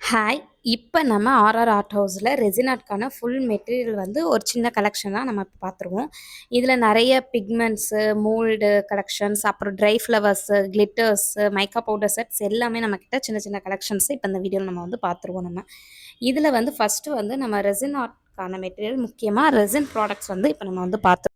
Hi! இப்ப நம்ம RR art ஹவுஸ்ல ரெசின் ஆர்ட்க்கான ஃபுல் மெட்டீரியல் வந்து ஒரு சின்ன கலெக்ஷனா நம்ம இப்ப பார்த்துருவோம். இதுல நெறைய பிக்மெண்ட்ஸு, மோல்டு கலெக்ஷன்ஸ், அப்புறம் ட்ரை ஃப்ளவர்ஸு, கிளிட்டர்ஸு, மைக்கா பவுடர் செட்ஸ் எல்லாமே நம்மகிட்ட சின்ன சின்ன கலெக்ஷன்ஸ் இப்ப இந்த வீடியோல நம்ம வந்து பார்த்துருவோம் நம்ம. இதுல வந்து ஃபர்ஸ்ட்டு வந்து நம்ம ரெசின் ஆர்ட்க்கான மெட்டீரியல் முக்கியமா ரெசின் ப்ராடக்ட்ஸ் வந்து இப்ப நம்ம வந்து பார்த்து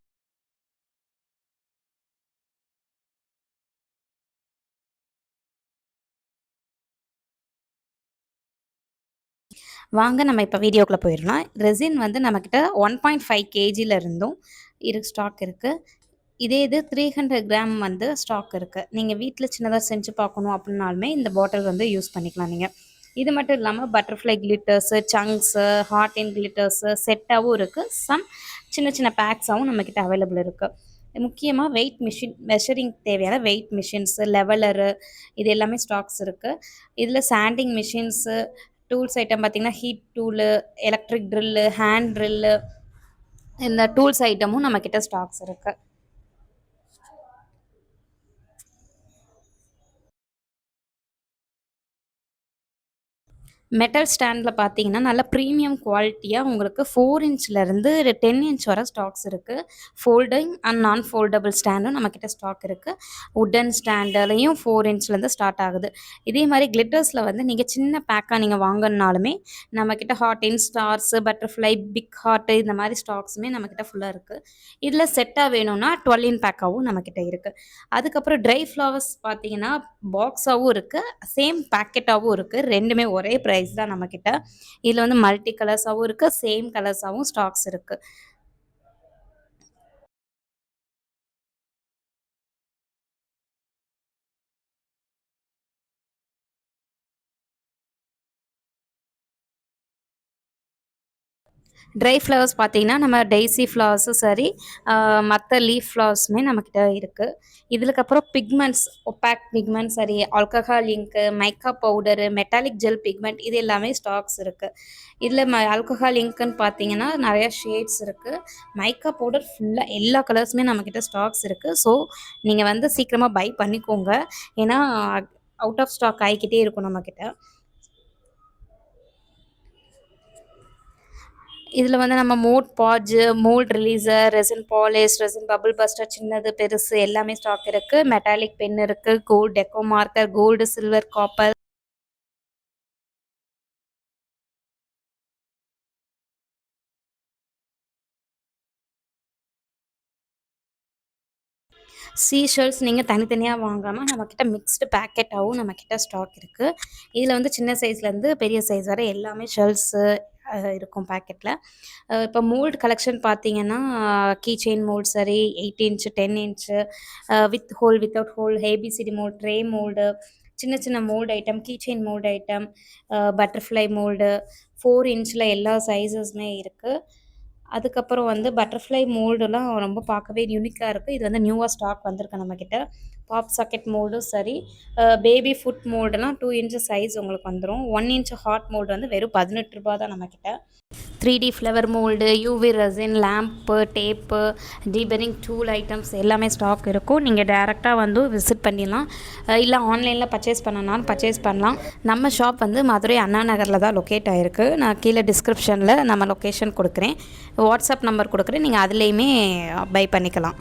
வாங்க நம்ம இப்ப வீடியோக்குள்ள போயிரலாம். ரெசின் வந்து நம்மகிட்ட 1.5 கேஜில இருந்தும் ஸ்டாக் இருக்கு. இதே இது 300 கிராம் வந்து ஸ்டாக் இருக்கு. நீங்க வீட்ல சின்னதா செஞ்சு பார்க்கணும் அப்டின்னாலுமே இந்த பாட்டில் வந்து யூஸ் பண்ணிக்கலாம் நீங்க. இது மட்டும் இல்லாம butterfly glitters, chunks, hot and glitters செட்டாவும் இருக்கு. சின்ன சின்ன பேக்ஸாவும் நம்மகிட்ட அவைலபிள் இருக்கு. முக்கியமா வெயிட் மிஷின் மெஷரிங் தேவையான வெயிட் மிஷின்ஸு, லெவலரு இது எல்லாமே ஸ்டாக்ஸ் இருக்கு. இதுல சாண்டிங் மிஷின்ஸு, டூல்ஸ் ஐட்டம் பார்த்தீங்கன்னா, heat tool, electric drill, hand drill இந்த டூல்ஸ் ஐட்டமும் நம்மகிட்ட ஸ்டாக்ஸ் இருக்கு. மெட்டல் ஸ்டாண்டில் பார்த்தீங்கன்னா நல்ல ப்ரீமியம் குவாலிட்டியாக உங்களுக்கு 4 இன்ச்லேருந்து 10 இன்ச் வரை ஸ்டாக்ஸ் இருக்குது. ஃபோல்டிங் அண்ட் நான் ஃபோல்டபுள் ஸ்டாண்டும் நம்மக்கிட்ட ஸ்டாக் இருக்குது. உட்டன் ஸ்டாண்டுலையும் 4 இன்ச்லேருந்து ஸ்டார்ட் ஆகுது. இதே மாதிரி கிளிட்டர்ஸில் வந்து நீங்கள் சின்ன பேக்காக நீங்கள் வாங்கினாலுமே நம்மக்கிட்ட ஹாட் இன் ஸ்டார்ஸு, பட்டர்ஃப்ளை, பிக் ஹார்ட்டு இந்த மாதிரி ஸ்டாக்ஸுமே நம்மக்கிட்ட ஃபுல்லாக இருக்குது. இதில் செட்டாக வேணும்னா 12 இன் பேக்காகவும் நம்மக்கிட்ட இருக்குது. அதுக்கப்புறம் ட்ரை ஃப்ளவர்ஸ் பார்த்தீங்கன்னா பாக்ஸாகவும் இருக்குது, சேம் பேக்கெட்டாகவும் இருக்குது. ரெண்டுமே ஒரே ப்ரைஸ் தான் நம்மக்கிட்ட. இதில் வந்து மல்டி கலர்ஸாகவும் இருக்குது, சேம் கலர்ஸாகவும் ஸ்டாக்ஸ் இருக்குது. ட்ரை ஃப்ளவர்ஸ் பார்த்தீங்கன்னா, நம்ம டெய்ஸி ஃப்ளவர்ஸும் சரி, மத்த லீஃப் ஃப்ளவர்ஸுமே நம்மக்கிட்ட இருக்கு. இதுக்கப்புறம் பிக்மெண்ட்ஸ், ஒபாக் பிக்மெண்ட் சரி, ஆல்கஹால் இங்க்கு, மைக்கா பவுடரு, மெட்டாலிக் ஜெல் பிக்மெண்ட் இது எல்லாமே ஸ்டாக்ஸ் இருக்கு. இதில ஆல்கஹால் இங்க்குன்னு பார்த்தீங்கன்னா, நெறைய ஷேட்ஸ் இருக்கு. மைக்கா பவுடர் ஃபுல்லா எல்லா கலர்ஸுமே நம்மக்கிட்ட ஸ்டாக்ஸ் இருக்கு. ஸோ, நீங்க வந்து சீக்கிரமா பை பண்ணிக்கோங்க. ஏன்னா, அவுட் ஆஃப் ஸ்டாக் ஆயிக்கிட்டே இருக்கும் நம்மக்கிட்ட. இதில வந்து நம்ம Mod Podge, mould releaser, resin polish, resin bubble buster சின்னது, பெருசு எல்லாமே ஸ்டாக் இருக்கு. மெட்டாலிக் பென் இருக்கு. Gold deco marker, gold, silver, copper shells நீங்க தனித்தனியா வாங்காம நம்மகிட்ட மிக்ஸ்டு பேக்கெட்டாவும் நம்மகிட்ட ஸ்டாக் இருக்கு. இதில வந்து சின்ன சைஸ்லேருந்து பெரிய சைஸ் வரை எல்லாமே ஷெல்ஸு இருக்கும் பேக்கெட்ல. இப்போ மோல்டு கலெக்ஷன் பார்த்தீங்கன்னா, கீ செயின் மோல்டு சரி, 8 inch, 10 inch, with hole, without hole, ABCD mould, tray mould, சின்ன சின்ன mould item, key chain mould item, butterfly mould, 4 இன்ச்சில எல்லா சைஸஸுமே இருக்கு. அதுக்கப்புறம் வந்து பட்டர்ஃப்ளை மோல்டுலாம் ரொம்ப பார்க்கவே யூனிக்கா இருக்கு. இது வந்து நியூவா ஸ்டாக் வந்திருக்கு நம்மகிட்ட. பாப் சாக்கெட் மோல்டும் சரி, பேபி ஃபுட் மோல்டுலாம் 2 இன்ச் சைஸ் உங்களுக்கு வந்துரும். 1 இன்ச் ஹாட் மோல்டு வந்து வெறும் ரூ. 18 தான் நம்மகிட்ட. 3D flower mould, UV resin, lamp, tape, deburring tool items எல்லாமே ஸ்டாக் இருக்கும். நீங்கள் டேரெக்ட்டா வந்து விசிட் பண்ணிடலாம். இல்ல ஆன்லைன்ல பர்ச்சேஸ் பண்ணனாலும் பர்ச்சேஸ் பண்ணலாம். நம்ம ஷாப் வந்து மதுரை அண்ணா நகர்ல தான் லொக்கேட் ஆயிருக்கு. நான் கீழ டிஸ்கிரிப்ஷன்ல நம்ம லொகேஷன் குடுக்குறேன். வாட்ஸ்அப் நம்பர் குடுக்குறேன். நீங்க அதிலேயுமே பை பண்ணிக்கலாம்.